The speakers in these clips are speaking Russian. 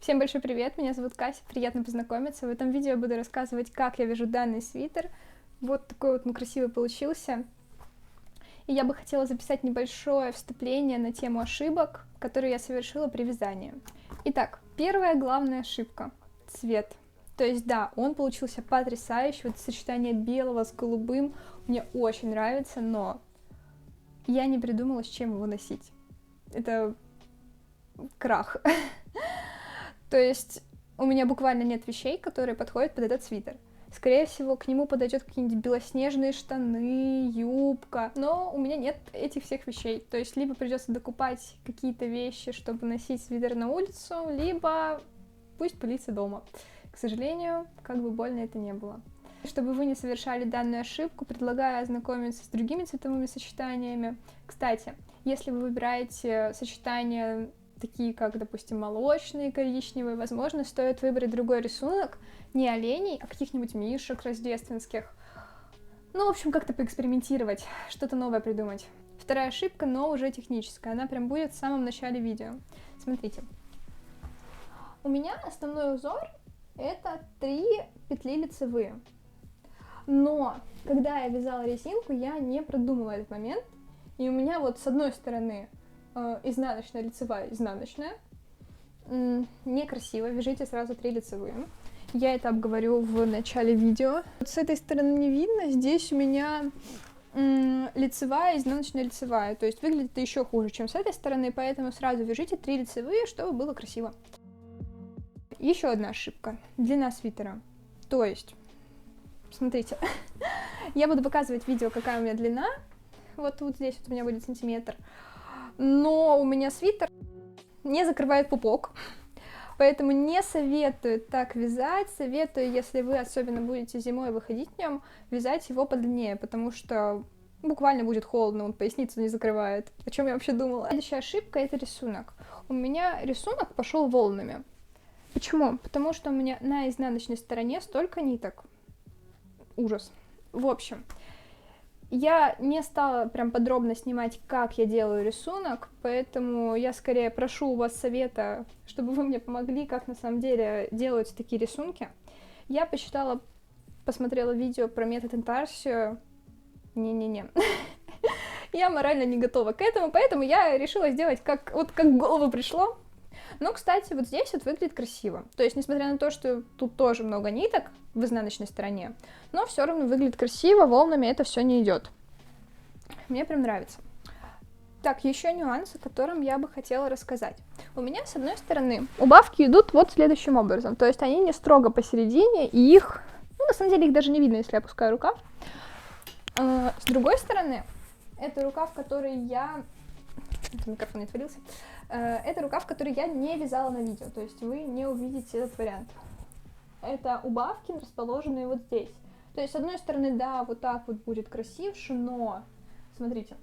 Всем большой привет, меня зовут Кася, приятно познакомиться. В этом видео я буду рассказывать, как я вяжу данный свитер. Вот такой вот он красивый получился. И я бы хотела записать небольшое вступление на тему ошибок, которые я совершила при вязании. Итак, первая главная ошибка — цвет. То есть да, он получился потрясающий, вот сочетание белого с голубым мне очень нравится, но я не придумала, с чем его носить. Это крах. То есть у меня буквально нет вещей, которые подходят под этот свитер. Скорее всего, к нему подойдет какие-нибудь белоснежные штаны, юбка, но у меня нет этих всех вещей. То есть либо придется докупать какие-то вещи, чтобы носить свитер на улицу, либо пусть пылится дома. К сожалению, как бы больно это не было. Чтобы вы не совершали данную ошибку, предлагаю ознакомиться с другими цветовыми сочетаниями. Кстати, если вы выбираете сочетания такие как, допустим, молочные, коричневые, возможно, стоит выбрать другой рисунок, не оленей, а каких-нибудь мишек рождественских. Ну, в общем, как-то поэкспериментировать, что-то новое придумать. Вторая ошибка, но уже техническая, она прям будет в самом начале видео. Смотрите. У меня основной узор — это 3 петли лицевые. Но, когда я вязала резинку, я не продумала этот момент, и у меня вот с одной стороны изнаночная, лицевая, изнаночная. Некрасиво, вяжите сразу 3 лицевые. Я это обговорю в начале видео. Вот с этой стороны не видно, здесь у меня лицевая, изнаночная, лицевая. То есть выглядит это еще хуже, чем с этой стороны, поэтому сразу вяжите 3 лицевые, чтобы было красиво. Еще одна ошибка. Длина свитера. То есть, смотрите, я буду показывать видео, какая у меня длина. Вот здесь вот у меня будет сантиметр. Но у меня свитер не закрывает пупок, поэтому не советую так вязать. Советую, если вы особенно будете зимой выходить в нем, вязать его подлиннее, потому что буквально будет холодно, он поясницу не закрывает. О чем я вообще думала? Следующая ошибка — это рисунок. У меня рисунок пошел волнами. Почему? Потому что у меня на изнаночной стороне столько ниток. Ужас. В общем, я не стала прям подробно снимать, как я делаю рисунок, поэтому я скорее прошу у вас совета, чтобы вы мне помогли, как на самом деле делаются такие рисунки. Я посмотрела видео про метод интарсио. Не-не-не. Я морально не готова к этому, поэтому я решила сделать как в голову пришло. Но, кстати, вот здесь вот выглядит красиво. То есть, несмотря на то, что тут тоже много ниток в изнаночной стороне, но все равно выглядит красиво, волнами это все не идет. Мне прям нравится. Так, еще нюанс, о котором я бы хотела рассказать. У меня, с одной стороны, убавки идут вот следующим образом. То есть, они не строго посередине, и их, на самом деле, их даже не видно, если я опускаю рукав. С другой стороны, это рукав, который я... Микрофон не отвалился. Это рукав, который я не вязала на видео, то есть вы не увидите этот вариант. Это убавки, расположенные вот здесь. То есть, с одной стороны, да, вот так вот будет красивше, но, смотрите,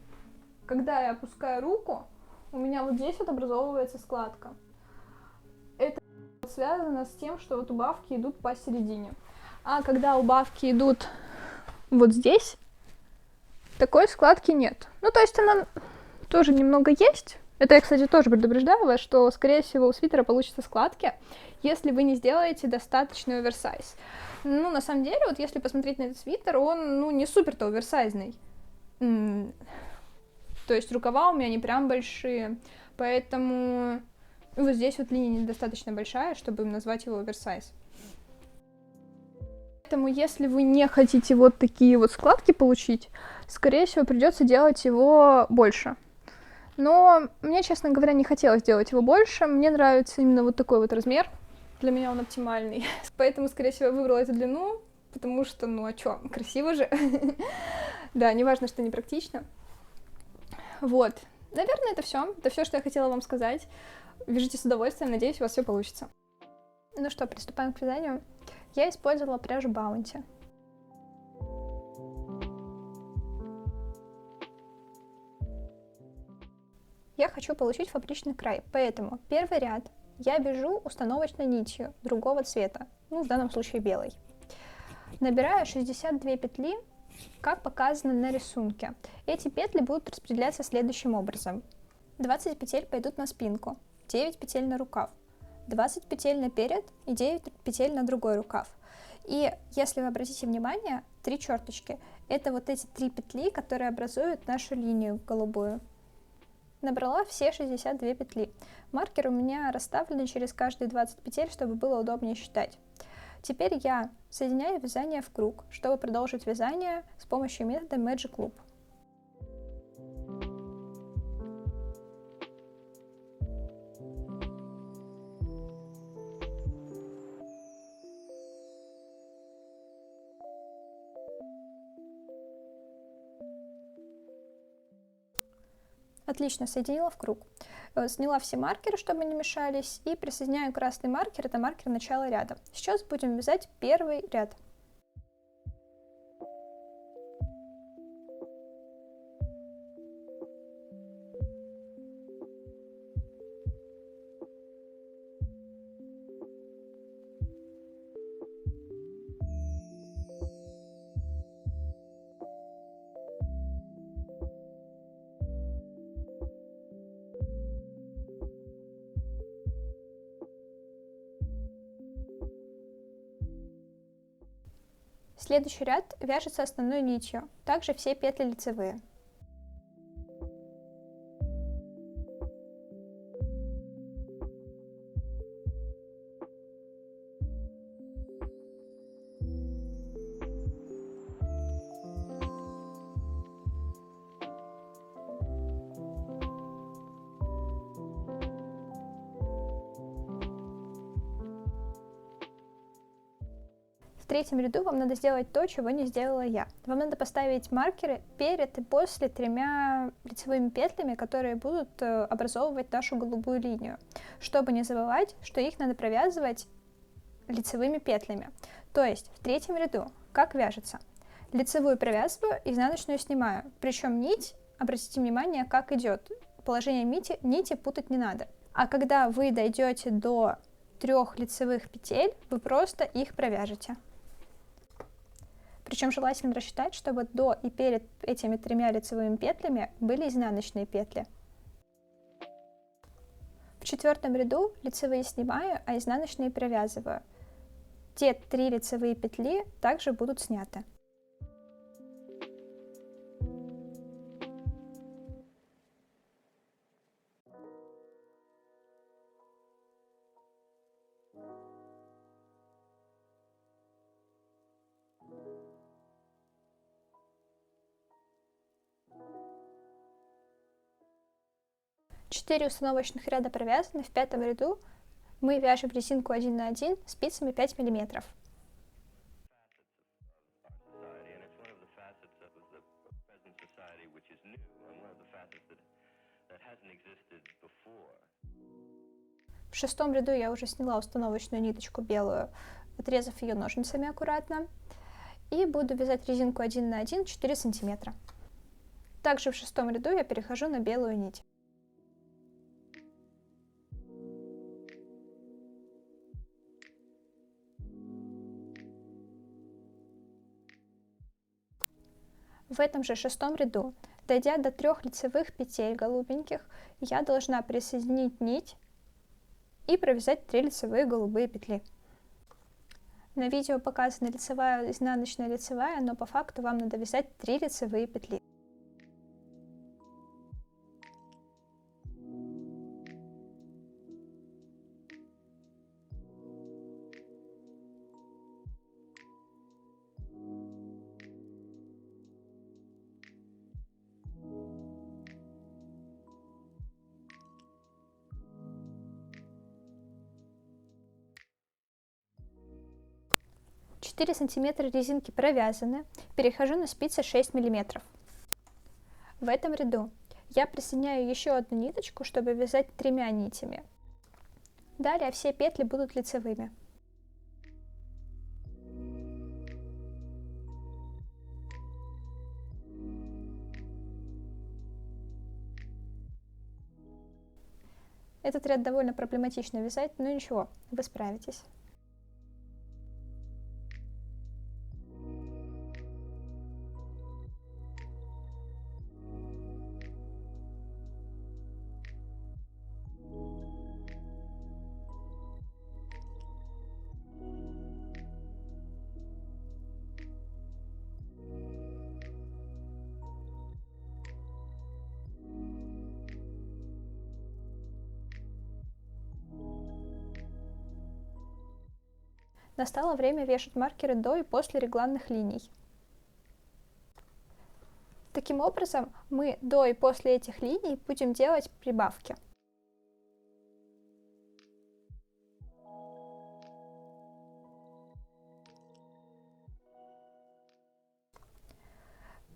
когда я опускаю руку, у меня вот здесь вот образовывается складка. Это связано с тем, что вот убавки идут посередине. А когда убавки идут вот здесь, такой складки нет. Ну, то есть она тоже немного есть. Это я, кстати, тоже предупреждаю вас, что, скорее всего, у свитера получатся складки, если вы не сделаете достаточный оверсайз. Ну, на самом деле, вот если посмотреть на этот свитер, он, не супер-то оверсайзный. То есть рукава у меня не прям большие, поэтому вот здесь вот линия недостаточно большая, чтобы назвать его оверсайз. Поэтому, если вы не хотите вот такие вот складки получить, скорее всего, придется делать его больше. Но мне, честно говоря, не хотелось делать его больше. Мне нравится именно вот такой вот размер. Для меня он оптимальный. Поэтому, скорее всего, я выбрала эту длину, потому что, а чё, красиво же. Да, неважно, что непрактично. Вот. Наверное, это все. Это все, что я хотела вам сказать. Вяжите с удовольствием, надеюсь, у вас все получится. Ну что, приступаем к вязанию. Я использовала пряжу Bounty. Я хочу получить фабричный край, поэтому первый ряд я вяжу установочной нитью другого цвета, в данном случае белой. Набираю 62 петли, как показано на рисунке. Эти петли будут распределяться следующим образом. 20 петель пойдут на спинку, 9 петель на рукав, 20 петель наперед и 9 петель на другой рукав. И если вы обратите внимание, 3 черточки — это вот эти 3 петли, которые образуют нашу линию голубую. Набрала все 62 петли. Маркер у меня расставлены через каждые 20 петель, чтобы было удобнее считать. Теперь я соединяю вязание в круг, чтобы продолжить вязание с помощью метода Magic Loop. Отлично, соединила в круг. Сняла все маркеры, чтобы не мешались, и присоединяю красный маркер, это маркер начала ряда. Сейчас будем вязать первый ряд. Следующий ряд вяжется основной нитью, также все петли лицевые. В третьем ряду вам надо сделать то, чего не сделала я. Вам надо поставить маркеры перед и после 3 лицевыми петлями, которые будут образовывать нашу голубую линию, чтобы не забывать, что их надо провязывать лицевыми петлями. То есть в третьем ряду как вяжется? Лицевую провязываю, изнаночную снимаю, причем нить, обратите внимание, как идет. Положение нити путать не надо. А когда вы дойдете до 3 лицевых петель, вы просто их провяжете. Причем желательно рассчитать, чтобы до и перед этими 3 лицевыми петлями были изнаночные петли. В четвертом ряду лицевые снимаю, а изнаночные провязываю. Те 3 лицевые петли также будут сняты. Четыре установочных ряда провязаны. В пятом ряду мы вяжем резинку 1 на 1 спицами 5 мм. В шестом ряду я уже сняла установочную ниточку белую, отрезав ее ножницами аккуратно. И буду вязать резинку 1 на 1 4 см. Также в шестом ряду я перехожу на белую нить. В этом же шестом ряду, дойдя до 3 лицевых петель голубеньких, я должна присоединить нить и провязать 3 лицевые голубые петли. На видео показана лицевая, изнаночная, лицевая, но по факту вам надо вязать 3 лицевые петли. Четыре сантиметра резинки провязаны, перехожу на спицы 6 мм. В этом ряду я присоединяю еще одну ниточку, чтобы вязать 3 нитями. Далее все петли будут лицевыми. Этот ряд довольно проблематично вязать, но ничего, вы справитесь. Настало время вешать маркеры до и после регланных линий. Таким образом, мы до и после этих линий будем делать прибавки.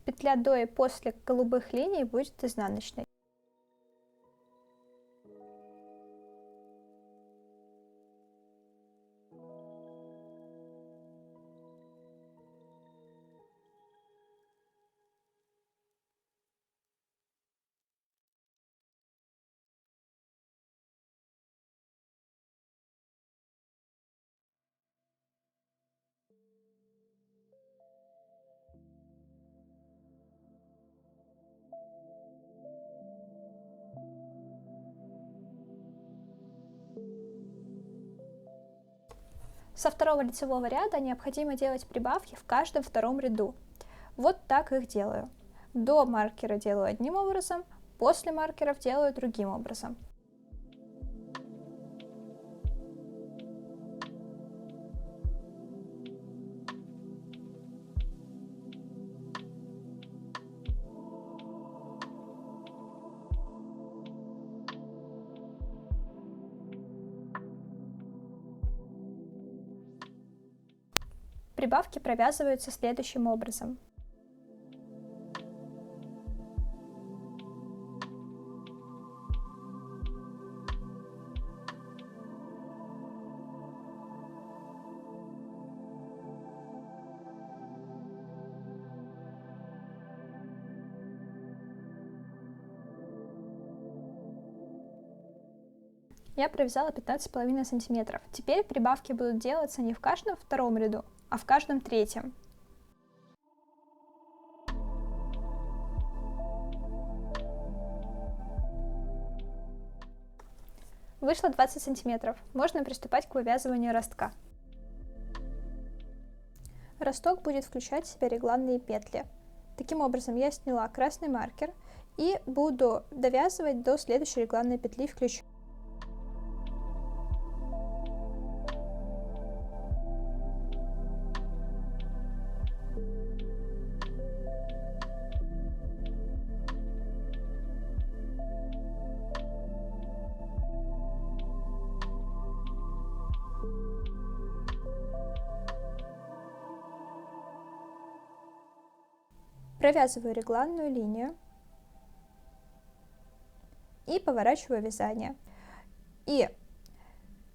Петля до и после голубых линий будет изнаночной. Со второго лицевого ряда необходимо делать прибавки в каждом втором ряду. Вот так их делаю. До маркера делаю одним образом, после маркеров делаю другим образом. Прибавки провязываются следующим образом. Я провязала 15,5 сантиметров. Теперь прибавки будут делаться не в каждом втором ряду, а в каждом третьем. Вышло 20 сантиметров. Можно приступать к вывязыванию ростка. Росток будет включать в себя регланные петли. Таким образом, я сняла красный маркер и буду довязывать до следующей регланной петли включая. Провязываю регланную линию и поворачиваю вязание. И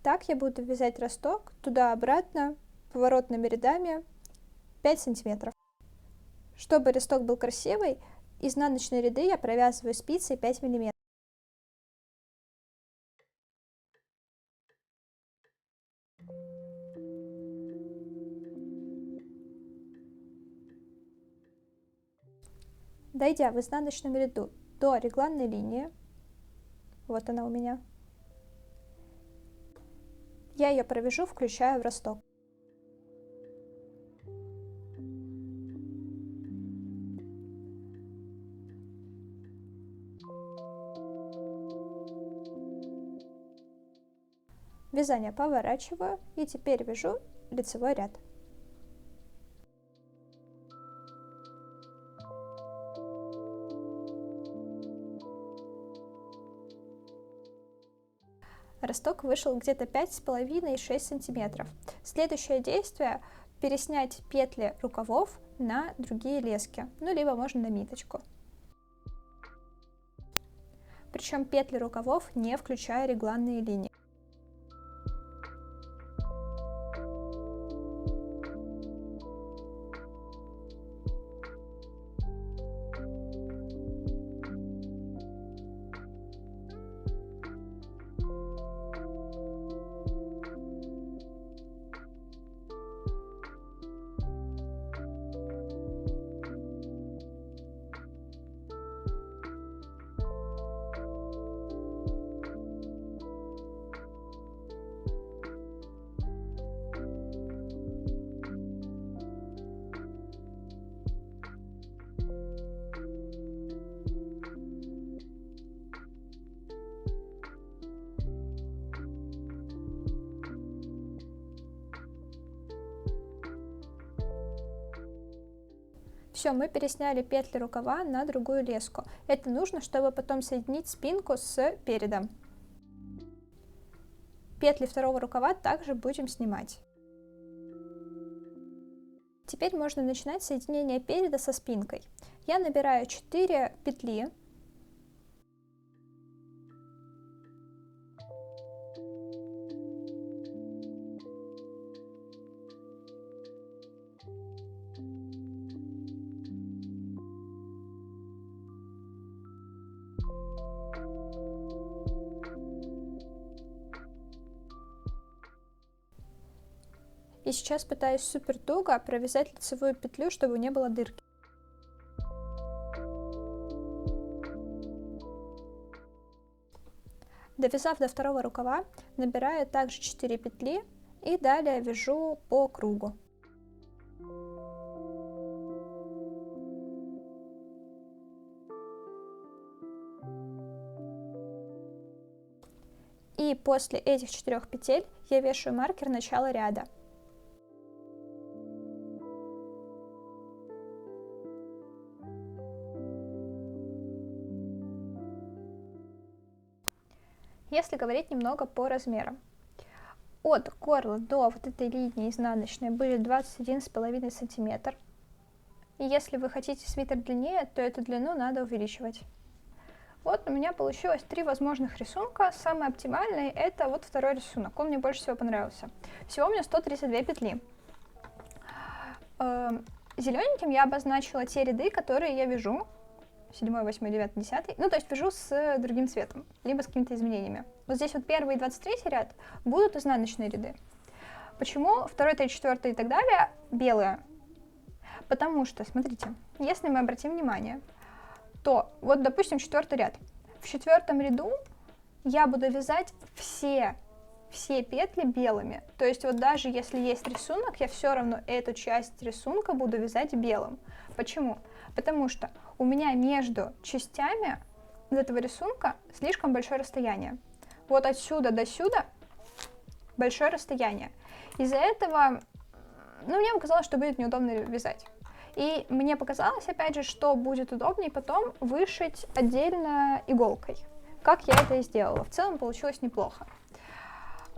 так я буду вязать росток туда-обратно поворотными рядами 5 сантиметров. Чтобы росток был красивый, изнаночные ряды я провязываю спицей 5 миллиметров. Дойдя в изнаночном ряду до регланной линии, вот она у меня, я ее провяжу, включая в росток. Вязание поворачиваю и теперь вяжу лицевой ряд. Росток вышел где-то 5,5-6 сантиметров. Следующее действие — переснять петли рукавов на другие лески, ну либо можно на ниточку. Причем петли рукавов не включая регланные линии. Все, мы пересняли петли рукава на другую леску. Это нужно, чтобы потом соединить спинку с передом. Петли второго рукава также будем снимать. Теперь можно начинать соединение переда со спинкой. Я набираю 4 петли. И сейчас пытаюсь супер туго провязать лицевую петлю, чтобы не было дырки. Довязав до второго рукава, набираю также 4 петли и далее вяжу по кругу. И после этих 4 петель я вешаю маркер начала ряда. Если говорить немного по размерам. От горла до вот этой линии изнаночной были 21,5 см. И если вы хотите свитер длиннее, то эту длину надо увеличивать. Вот у меня получилось 3 возможных рисунка. Самый оптимальный это вот второй рисунок. Он мне больше всего понравился. Всего у меня 132 петли. Зелененьким я обозначила те ряды, которые я вяжу. 7, 8, 9, 10. Ну, то есть вяжу с другим цветом, либо с какими-то изменениями. Вот здесь вот 1 и 23 ряд будут изнаночные ряды. Почему 2, 3, 4 и так далее белые? Потому что, смотрите, если мы обратим внимание, то вот, допустим, 4 ряд. В 4 ряду я буду вязать все петли белыми. То есть вот даже если есть рисунок, я все равно эту часть рисунка буду вязать белым. Почему? Потому что у меня между частями этого рисунка слишком большое расстояние. Вот отсюда до сюда большое расстояние. Из-за этого, мне показалось, что будет неудобно вязать. И мне показалось, опять же, что будет удобнее потом вышить отдельно иголкой. Как я это и сделала. В целом получилось неплохо.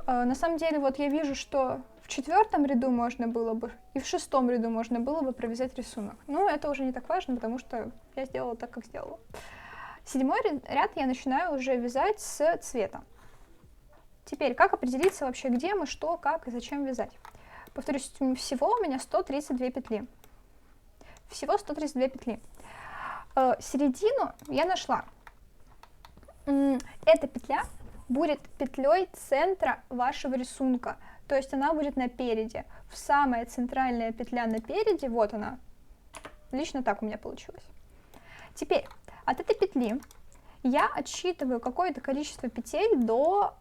На самом деле, вот я вижу, что в 4 ряду можно было бы, и в 6 ряду можно было бы провязать рисунок. Но это уже не так важно, потому что я сделала так, как сделала. 7 ряд я начинаю уже вязать с цвета. Теперь, как определиться вообще, где мы, что, как и зачем вязать? Повторюсь, всего у меня 132 петли. Всего 132 петли. Середину я нашла. Эта петля будет петлей центра вашего рисунка, то есть она будет напереди. Самая центральная петля напереди, вот она. Лично так у меня получилось. Теперь от этой петли я отсчитываю какое-то количество петель до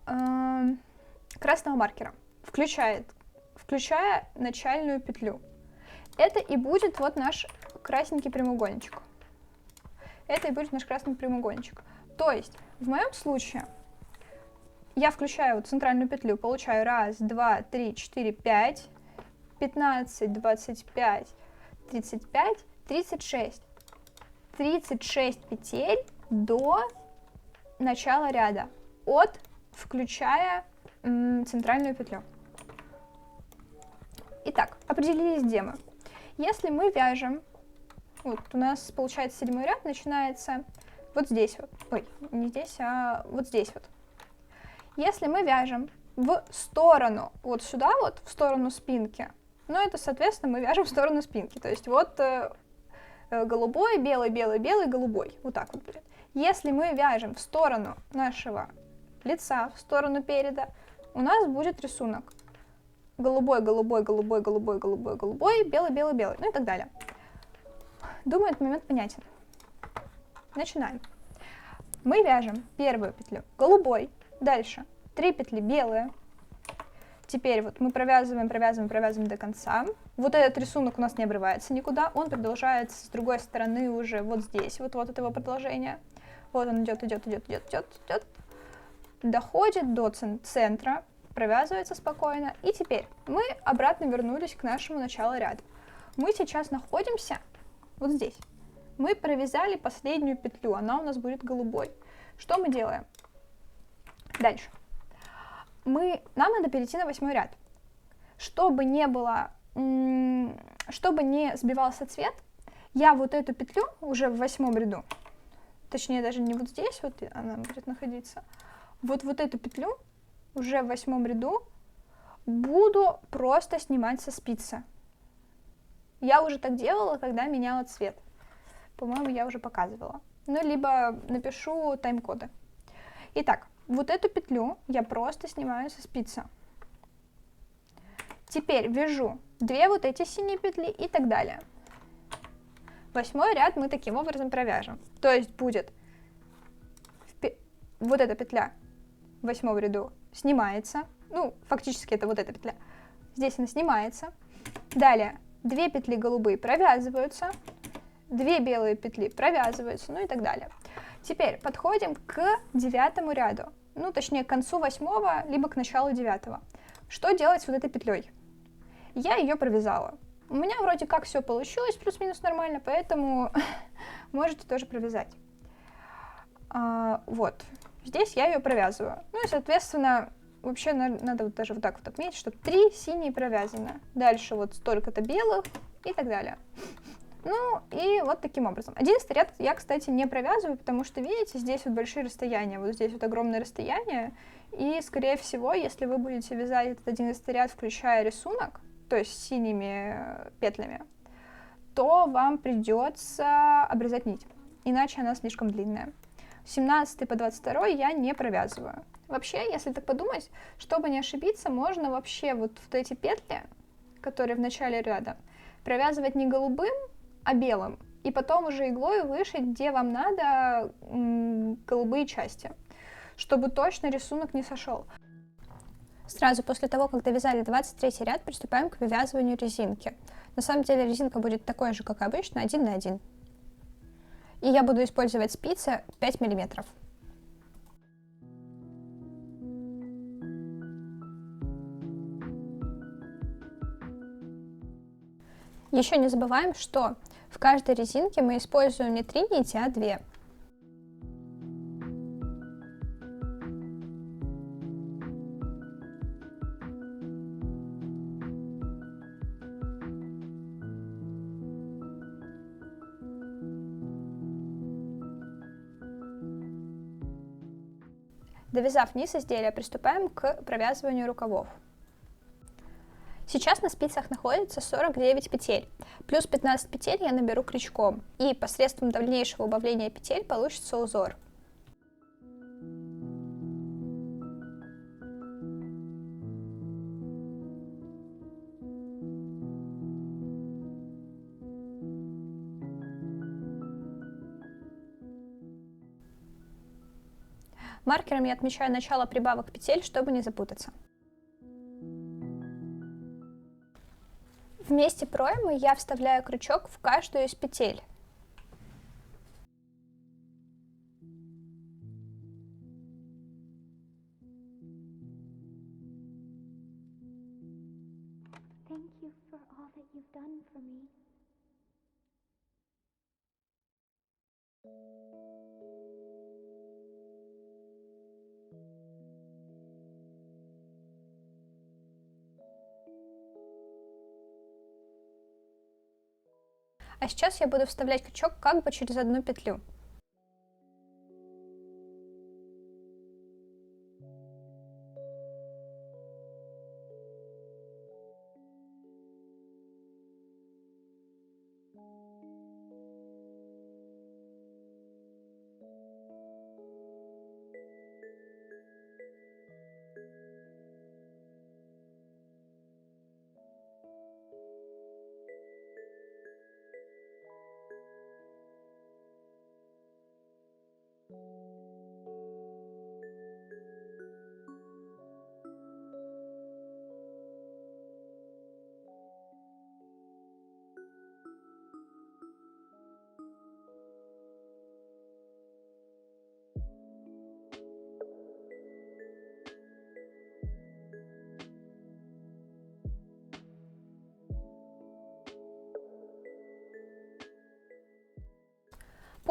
красного маркера, включая начальную петлю. Это и будет вот наш красненький прямоугольничек. Это и будет наш красный прямоугольничек. То есть в моем случае я включаю вот центральную петлю, получаю 1, 2, 3, 4, 5, 15, 25, 35, 36. 36 петель до начала ряда, включая центральную петлю. Итак, определились, где мы. Если мы вяжем, вот у нас получается 7 ряд, начинается вот здесь вот, ой, не здесь, а вот здесь вот. Если мы вяжем в сторону, вот сюда вот, в сторону спинки, это, соответственно, мы вяжем в сторону спинки, то есть вот голубой, белый, белый, белый, голубой, вот так вот будет. Если мы вяжем в сторону нашего лица, в сторону переда, у нас будет рисунок голубой, голубой, голубой, голубой, голубой, голубой, белый, белый, белый, и так далее. Думаю, этот момент понятен. Начинаем. Мы вяжем первую петлю голубой, дальше 3 петли белые. Теперь вот мы провязываем, провязываем, провязываем до конца. Вот этот рисунок у нас не обрывается никуда, он продолжается с другой стороны уже вот здесь, вот это его продолжение. Вот он идет, идет, идет, идет, идет, идет, доходит до центра, провязывается спокойно. И теперь мы обратно вернулись к нашему началу ряда. Мы сейчас находимся вот здесь. Мы провязали последнюю петлю, она у нас будет голубой. Что мы делаем? Дальше. Нам надо перейти на 8 ряд. Чтобы не сбивался цвет, я вот эту петлю уже в 8 ряду, точнее даже не вот здесь, вот она будет находиться, вот эту петлю уже в 8 ряду буду просто снимать со спицы. Я уже так делала, когда меняла цвет. По-моему, я уже показывала. Ну, либо напишу тайм-коды. Итак, вот эту петлю я просто снимаю со спицы. Теперь вяжу 2 вот эти синие петли и так далее. 8 ряд мы таким образом провяжем. То есть будет вот эта петля в 8 ряду снимается. Ну, фактически это вот эта петля. Здесь она снимается. Далее 2 петли голубые провязываются. 2 белые петли провязываются, ну и так далее. Теперь подходим к 9 ряду. Ну, точнее, к концу 8, либо к началу 9. Что делать с вот этой петлей? Я ее провязала. У меня вроде как все получилось, плюс-минус нормально, поэтому можете тоже провязать. Вот. Здесь я ее провязываю. Ну и, соответственно, вообще надо вот даже вот так вот отметить, что 3 синие провязаны. Дальше вот столько-то белых и так далее. Ну и вот таким образом. 11 ряд я, кстати, не провязываю, потому что, видите, здесь вот большие расстояния, вот здесь вот огромное расстояние. И, скорее всего, если вы будете вязать этот 11 ряд, включая рисунок, то есть с синими петлями, то вам придется обрезать нить, иначе она слишком длинная. 17 по 22 я не провязываю. Вообще, если так подумать, чтобы не ошибиться, можно вообще вот эти петли, которые в начале ряда, провязывать не голубым, а белым, и потом уже иглой вышить, где вам надо, голубые части, чтобы точно рисунок не сошел. Сразу после того, как довязали 23 ряд, приступаем к вывязыванию резинки. На самом деле резинка будет такой же, как обычно, 1 на 1. И я буду использовать спицы 5 мм. Еще не забываем, что в каждой резинке мы используем не 3 нити, а 2. Довязав низ изделия, приступаем к провязыванию рукавов. Сейчас на спицах находится 49 петель, плюс 15 петель я наберу крючком, и посредством дальнейшего убавления петель получится узор. Маркером я отмечаю начало прибавок петель, чтобы не запутаться. В месте проймы я вставляю крючок в каждую из петель. А сейчас я буду вставлять крючок как бы через одну петлю.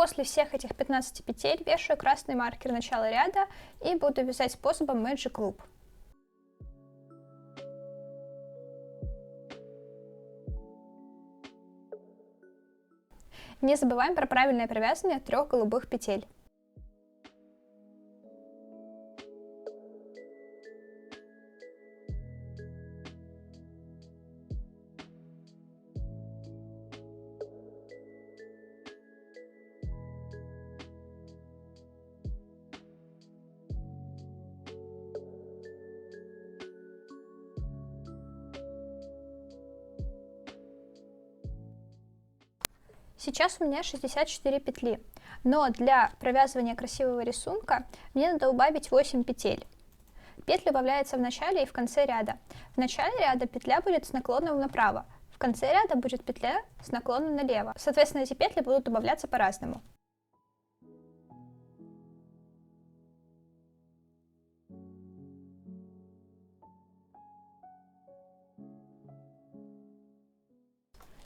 После всех этих 15 петель вешаю красный маркер начала ряда и буду вязать способом Magic Loop. Не забываем про правильное провязывание 3 голубых петель. Сейчас у меня 64 петли, но для провязывания красивого рисунка мне надо убавить 8 петель. Петли убавляются в начале и в конце ряда. В начале ряда петля будет с наклоном направо, в конце ряда будет петля с наклоном налево. Соответственно, эти петли будут убавляться по-разному.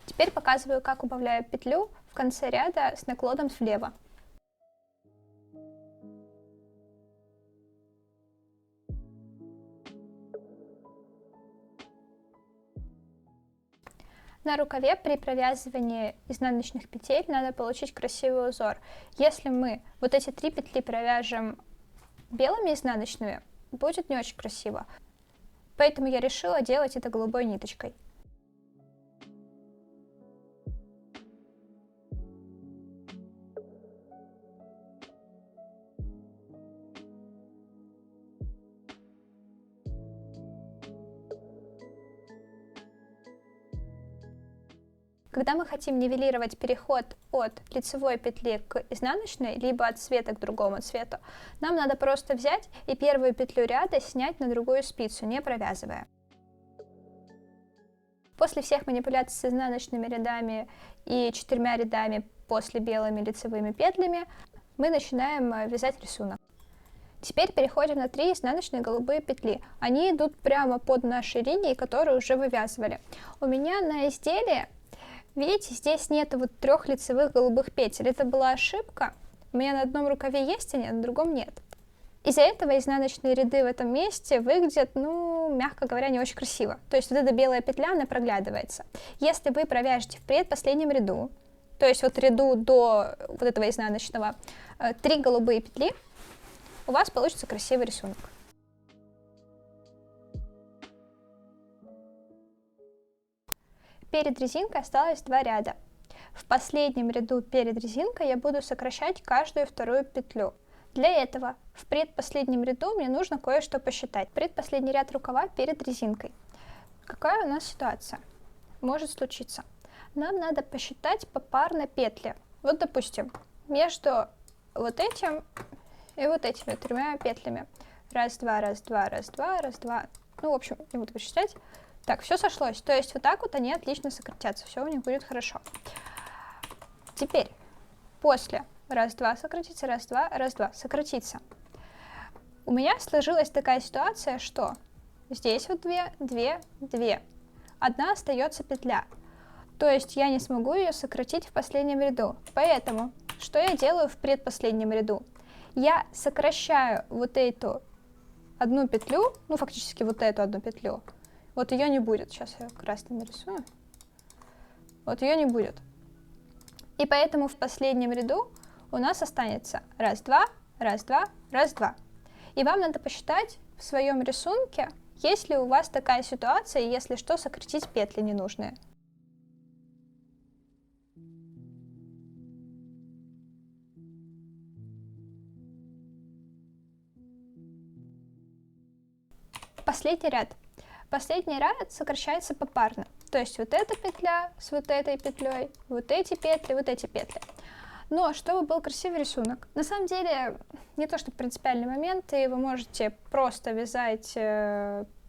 Теперь показываю, как убавляю петлю в конце ряда с наклоном влево. На рукаве при провязывании изнаночных петель надо получить красивый узор. Если мы вот эти 3 петли провяжем белыми изнаночными, будет не очень красиво. Поэтому я решила делать это голубой ниточкой. Когда мы хотим нивелировать переход от лицевой петли к изнаночной, либо от цвета к другому цвету, нам надо просто взять и первую петлю ряда снять на другую спицу, не провязывая. После всех манипуляций с изнаночными рядами и 4 рядами после белыми лицевыми петлями мы начинаем вязать рисунок. Теперь переходим на 3 изнаночные голубые петли. Они идут прямо под нашей линией, которую уже вывязывали. У меня на изделии, видите, здесь нет вот 3 лицевых голубых петель. Это была ошибка. У меня на одном рукаве есть они, а на другом нет. Из-за этого изнаночные ряды в этом месте выглядят, ну, мягко говоря, не очень красиво. То есть вот эта белая петля, она проглядывается. Если вы провяжете в предпоследнем ряду, то есть вот ряду до вот этого изнаночного, 3 голубые петли, у вас получится красивый рисунок. Перед резинкой осталось 2 ряда. В последнем ряду перед резинкой я буду сокращать каждую вторую петлю. Для этого в предпоследнем ряду мне нужно кое-что посчитать. Предпоследний ряд рукава перед резинкой. Какая у нас ситуация может случиться? Нам надо посчитать попарно петли. Вот, допустим, между вот этим и вот этими 3 петлями. Раз, два, раз, два, раз, два, раз, два. Ну, в общем, не буду вычислять. Так, все сошлось. То есть вот так вот они отлично сократятся. Все у них будет хорошо. Теперь после раз, два, сократиться, раз, два, сократиться. У меня сложилась такая ситуация, что здесь вот 2, 2, 2. Одна остается петля. То есть я не смогу ее сократить в последнем ряду. Поэтому что я делаю в предпоследнем ряду? Я сокращаю вот эту одну петлю, ну фактически вот эту одну петлю. Вот ее не будет. Сейчас я красным нарисую. Вот ее не будет. И поэтому в последнем ряду у нас останется раз, два, раз, два, раз, два. И вам надо посчитать в своем рисунке, есть ли у вас такая ситуация, если что, сократить петли ненужные. Последний ряд. Последний ряд сокращается попарно. То есть вот эта петля с вот этой петлей, вот эти петли, вот эти петли. Но чтобы был красивый рисунок. На самом деле, не то что принципиальный момент, и вы можете просто вязать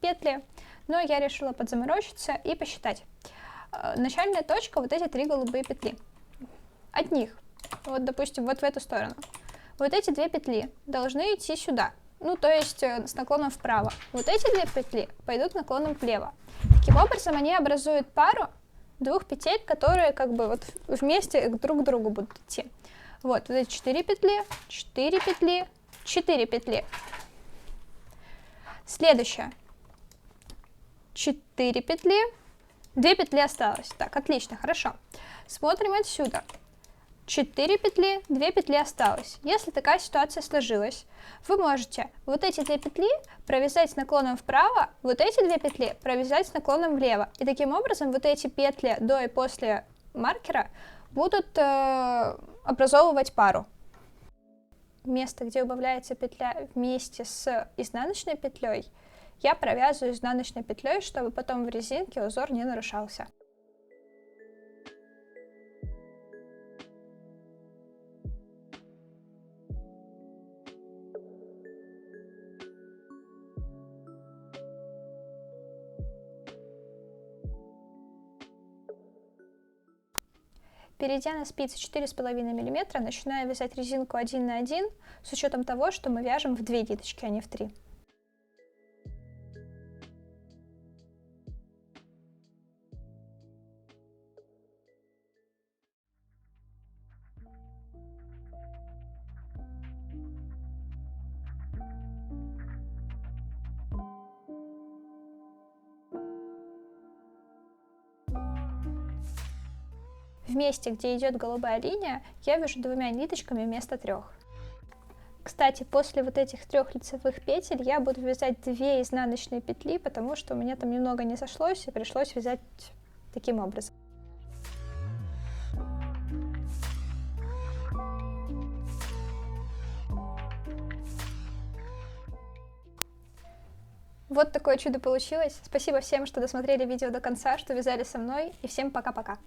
петли, но я решила подзаморочиться и посчитать. Начальная точка вот эти 3 голубые петли. От них, вот допустим, вот в эту сторону. Вот эти 2 петли должны идти сюда. Ну, то есть с наклоном вправо. Вот эти 2 петли пойдут наклоном влево. Таким образом, они образуют пару 2 петель, которые как бы вот вместе друг к другу будут идти. Вот эти 4 петли, 4 петли, 4 петли. Следующее. 4 петли, 2 петли осталось. Так, отлично, хорошо. Смотрим отсюда. 4 петли, 2 петли осталось. Если такая ситуация сложилась, вы можете вот эти 2 петли провязать с наклоном вправо, вот эти 2 петли провязать с наклоном влево. И таким образом вот эти петли до и после маркера будут образовывать пару. Место, где убавляется петля вместе с изнаночной петлей, я провязываю изнаночной петлей, чтобы потом в резинке узор не нарушался. Перейдя на спицы 4,5 мм, начинаю вязать резинку 1 на 1, с учетом того, что мы вяжем в 2 ниточки, а не в 3. В месте, где идет голубая линия, я вяжу 2 ниточками вместо 3. Кстати, после вот этих 3 лицевых петель я буду вязать 2 изнаночные петли, потому что у меня там немного не сошлось и пришлось вязать таким образом. Вот такое чудо получилось. Спасибо всем, что досмотрели видео до конца, что вязали со мной, и всем пока-пока.